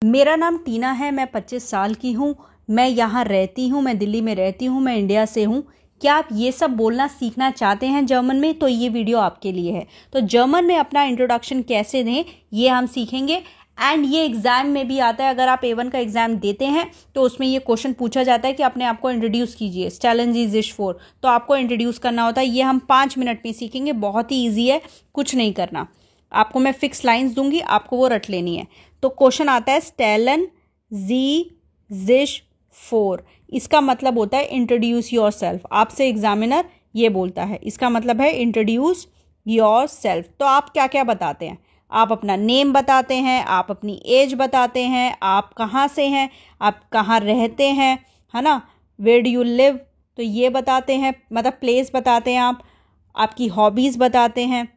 मेरा नाम टीना है, मैं 25 साल की हूँ, मैं यहाँ रहती हूँ, मैं दिल्ली में रहती हूँ, मैं इंडिया से हूँ। क्या आप ये सब बोलना सीखना चाहते हैं जर्मन में? तो ये वीडियो आपके लिए है। तो जर्मन में अपना इंट्रोडक्शन कैसे दें ये हम सीखेंगे। एंड ये एग्जाम में भी आता है, अगर आप A1 का एग्जाम देते हैं तो उसमें ये क्वेश्चन पूछा जाता है कि अपने आप को इंट्रोड्यूस कीजिए, स्टेलन जी जिश फोर, तो आपको इंट्रोड्यूस करना होता है। ये हम 5 मिनट में सीखेंगे, बहुत ही ईजी है, कुछ नहीं करना। आपको मैं फिक्स लाइन्स दूंगी, आपको वो रट लेनी है। तो क्वेश्चन आता है स्टेलन जी जिश फोर, इसका मतलब होता है इंट्रोड्यूस योर सेल्फ। आपसे एग्जामिनर ये बोलता है, इसका मतलब है इंट्रोड्यूस योर सेल्फ। तो आप क्या क्या बताते हैं? आप अपना नेम बताते हैं, आप अपनी एज बताते हैं, आप कहाँ से हैं, आप कहाँ रहते हैं, है ना, वेयर डू यू लिव, तो ये बताते हैं, मतलब प्लेस बताते हैं आप, आपकी हॉबीज़ बताते हैं,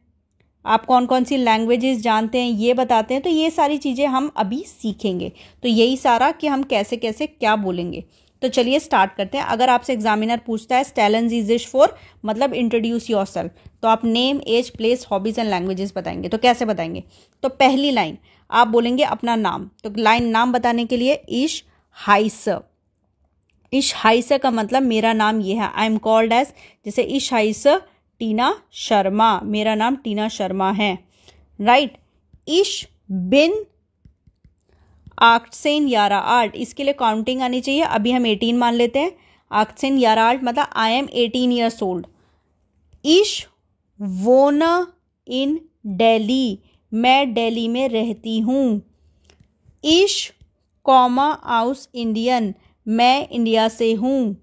आप कौन कौन सी लैंग्वेजेस जानते हैं ये बताते हैं। तो ये सारी चीज़ें हम अभी सीखेंगे। तो यही सारा कि हम कैसे कैसे क्या बोलेंगे। तो चलिए स्टार्ट करते हैं। अगर आपसे एग्जामिनर पूछता है स्टेलन जी जिश फोर मतलब इंट्रोड्यूस योर सेल्फ, तो आप name, age, place, hobbies and languages बताएंगे। तो कैसे बताएंगे? तो पहली लाइन आप बोलेंगे अपना नाम। तो लाइन नाम बताने के लिए इश हाइस। इश हाइस का मतलब मेरा नाम ये है, आई एम कॉल्ड एज, जैसे इश हाइस टीना शर्मा, मेरा नाम टीना शर्मा है, राइट। इश बिन 18 यारा आर्ट, इसके लिए काउंटिंग आनी चाहिए। अभी हम 18 मान लेते हैं। 18 यारा आर्ट मतलब आई एम 18 ईयर्स ओल्ड। इश वोन इन दिल्ली, मैं दिल्ली में रहती हूँ। इश कॉमा आउस इंडियन, मैं इंडिया से हूँ,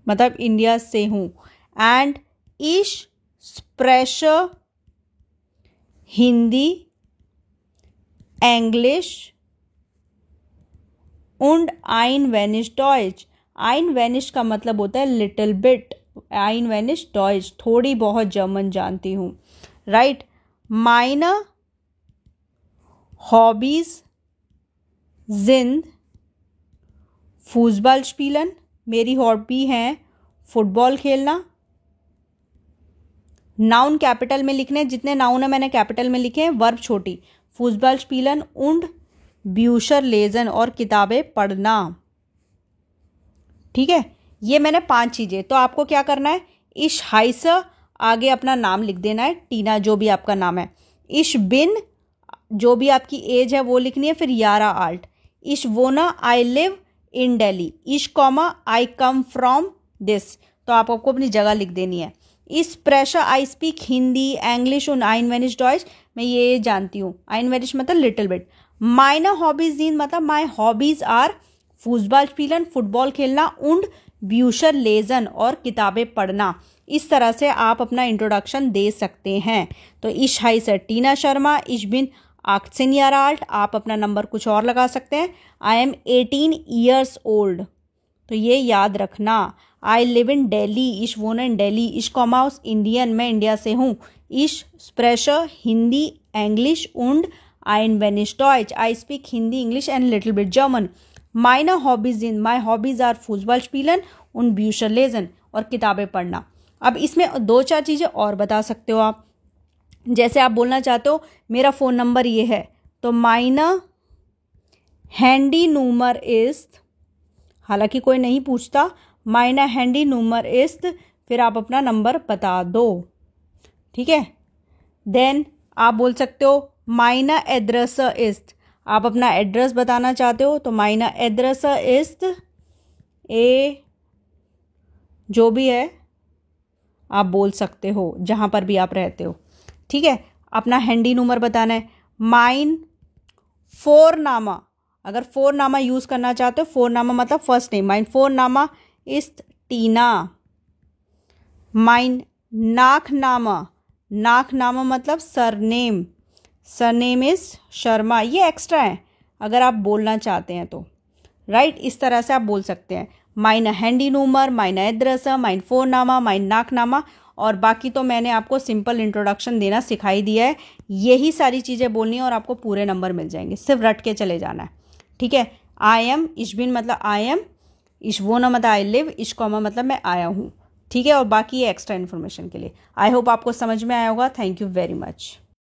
मतलब इंडिया से हूँ। एंड इश स्प्रेश Hindi, Englisch und ein wenig Deutsch। ein wenig का मतलब होता है little bit, ein wenig Deutsch, थोड़ी बहुत जर्मन जानती हूँ, right. meine Hobbys sind football spielen, मेरी हॉबी है फुटबॉल खेलना। नाउन कैपिटल में लिखने, जितने नाउन है मैंने कैपिटल में लिखे हैं, वर्ब छोटी। फुटबॉल स्पीलन उंड ब्यूशर लेजन, और किताबें पढ़ना, ठीक है। ये मैंने 5 चीजें। तो आपको क्या करना है, इश हाइस आगे अपना नाम लिख देना है, टीना जो भी आपका नाम है। इश बिन जो भी आपकी एज है वो लिखनी है, फिर यारा आल्ट। इश वोना आई लिव इन दिल्ली। इश कॉमा आई कम फ्रॉम दिस, तो आपको अपनी जगह लिख देनी है। इस प्रेशर आई स्पीक हिंदी, इंग्लिश और ein wenig Deutsch, मैं ये जानती हूँ। ein wenig मतलब little bit. meine hobbies sind मतलब माई हॉबीज आर फुटबॉल स्पीलन, फुटबॉल खेलना, und ब्यूशर लेजन, और किताबें पढ़ना। इस तरह से आप अपना इंट्रोडक्शन दे सकते हैं। तो इश हाई सर टीना शर्मा, इश बिन 18 Jahre alt, आप अपना नंबर कुछ और लगा सकते हैं। आई एम 18 ईयर्स ओल्ड, तो ये याद रखना। आई लिव इन दिल्ली, इश वोन इन दिल्ली, इश कॉमाउस इंडियन, मैं इंडिया से हूँ। इश स्प्रेशर Hindi, English und ein wenig Deutsch, I speak Hindi, English and little bit German. meine hobbies इन, माई हॉबीज आर फुटबॉल स्पीलन und ब्यूशर लेजन, और किताबें पढ़ना। अब इसमें 2-4 चीज़ें और बता सकते हो आप। जैसे आप बोलना चाहते हो मेरा फ़ोन नंबर ये है, तो meine Handynummer ist, हालांकि कोई नहीं पूछता, meine Handynummer ist, फिर आप अपना नंबर बता दो, ठीक है। देन आप बोल सकते हो meine Adresse ist, आप अपना एड्रेस बताना चाहते हो, तो meine Adresse ist ए, जो भी है आप बोल सकते हो जहाँ पर भी आप रहते हो, ठीक है। अपना हैंडी नंबर बताना है। माइन फोरनामा, अगर फोरनामा यूज़ करना चाहते हो, फोरनामा मतलब फर्स्ट नेम, माइन फोरनामा इस्त टीना। माइन नाखनामा, नाखनामा मतलब सरनेम, सरनेम इज शर्मा, ये एक्स्ट्रा है अगर आप बोलना चाहते हैं तो, राइट। इस तरह से आप बोल सकते हैं माइन हैंडी नूमर, माइन एड्रेस, माइन फोरनामा, माइन नाखनामा, और बाकी तो मैंने आपको सिंपल इंट्रोडक्शन देना सिखाई दिया है। यही सारी चीज़ें बोलनी है और आपको पूरे नंबर मिल जाएंगे, सिर्फ रट के चले जाना है, ठीक है। आई एम, इश बिन मतलब आई एम, इश वो ना मतलब आई लिव, इश कॉमा मतलब मैं आया हूँ, ठीक है। और बाकी ये एक्स्ट्रा इन्फॉर्मेशन के लिए। आई होप आपको समझ में आया होगा। Thank you very much.